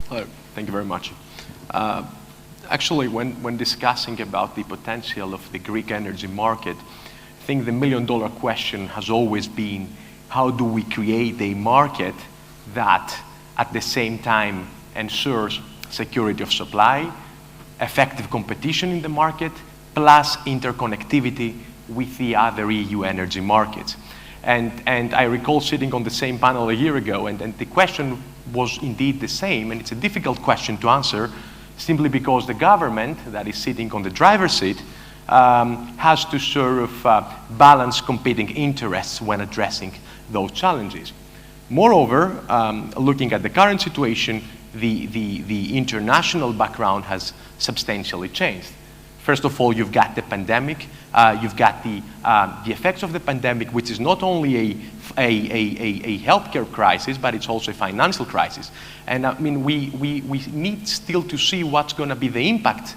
Hello, thank you very much. Actually, when discussing about the potential of the Greek energy market, I think the million-dollar question has always been, how do we create a market that at the same time ensures security of supply, effective competition in the market, plus interconnectivity with the other EU energy markets. And I recall sitting on the same panel a year ago, and the question was indeed the same, and it's a difficult question to answer, simply because the government that is sitting on the driver's seat has to sort of balance competing interests when addressing those challenges. Moreover, looking at the current situation, the international background has substantially changed. First of all, you've got the pandemic, you've got the effects of the pandemic, which is not only a healthcare crisis, but it's also a financial crisis. And I mean, we need still to see what's going to be the impact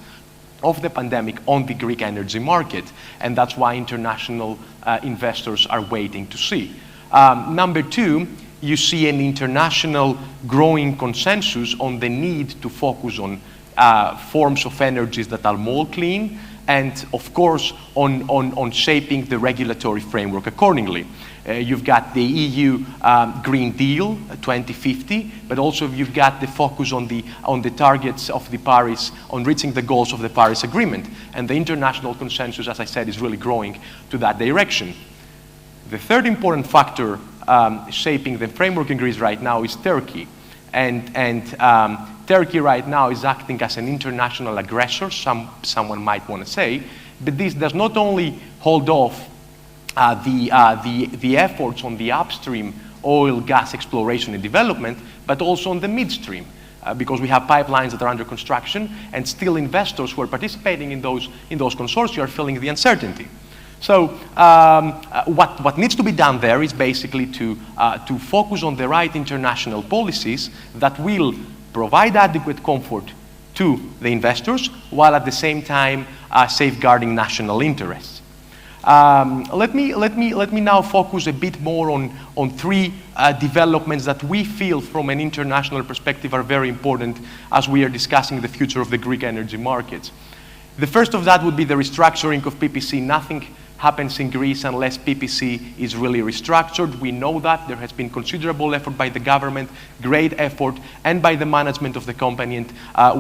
of the pandemic on the Greek energy market, and that's why international investors are waiting to see. Number two, you see an international growing consensus on the need to focus on forms of energies that are more clean, and of course on shaping the regulatory framework accordingly. You've got the EU Green Deal 2050, but also you've got the focus on the targets of the Paris, on reaching the goals of the Paris Agreement, and the international consensus, as I said, is really growing to that direction. The third important factor shaping the framework in Greece right now is Turkey, and Turkey right now is acting as an international aggressor, someone might want to say, but this does not only hold off the efforts on the upstream oil, gas exploration and development, but also on the midstream, because we have pipelines that are under construction, and still investors who are participating in those consortia are feeling the uncertainty. So what needs to be done there is basically to focus on the right international policies that will provide adequate comfort to the investors, while at the same time safeguarding national interests. Let me now focus a bit more on three developments that we feel from an international perspective are very important as we are discussing the future of the Greek energy markets. The first of that would be the restructuring of PPC. Nothing happens in Greece unless PPC is really restructured. We know that. There has been considerable effort by the government, great effort, and by the management of the company. And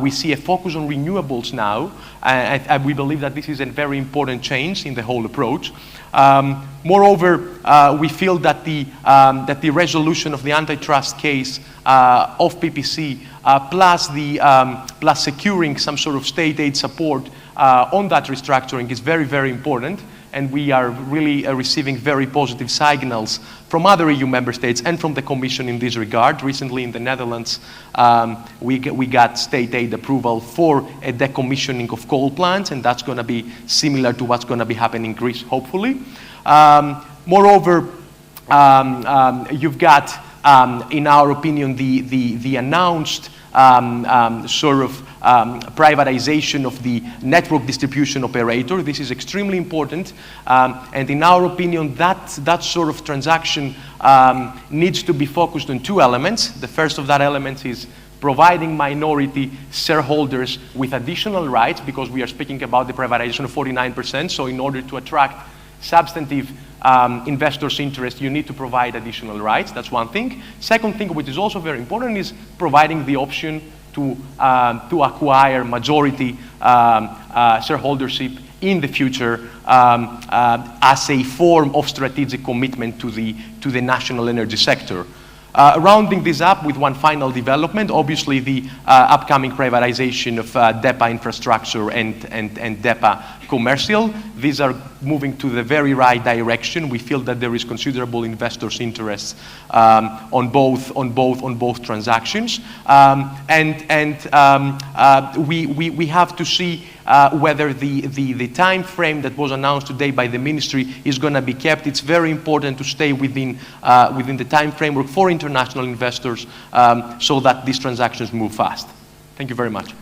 we see a focus on renewables now. And we believe that this is a very important change in the whole approach. Moreover, we feel that the resolution of the antitrust case of PPC, plus securing some sort of state aid support on that restructuring is very, very important. And we are really receiving very positive signals from other EU member states and from the Commission in this regard. Recently in the Netherlands, we got state aid approval for a decommissioning of coal plants, and that's going to be similar to what's going to be happening in Greece, hopefully. Moreover, you've got, in our opinion, the announced sort of privatization of the network distribution operator. This is extremely important, and in our opinion, that sort of transaction needs to be focused on two elements. The first of that element is providing minority shareholders with additional rights, because we are speaking about the privatization of 49%, so in order to attract substantive investors' interest, you need to provide additional rights. That's one thing. Second thing, which is also very important, is providing the option to acquire majority shareholdership in the future as a form of strategic commitment to the national energy sector. Rounding this up with one final development, obviously the upcoming privatization of DEPA infrastructure and DEPA commercial. These are moving to the very right direction. We feel that there is considerable investors' interest on both transactions, we have to see whether the time frame that was announced today by the ministry is going to be kept. It's very important to stay within the time framework for international investors, so that these transactions move fast. Thank you very much.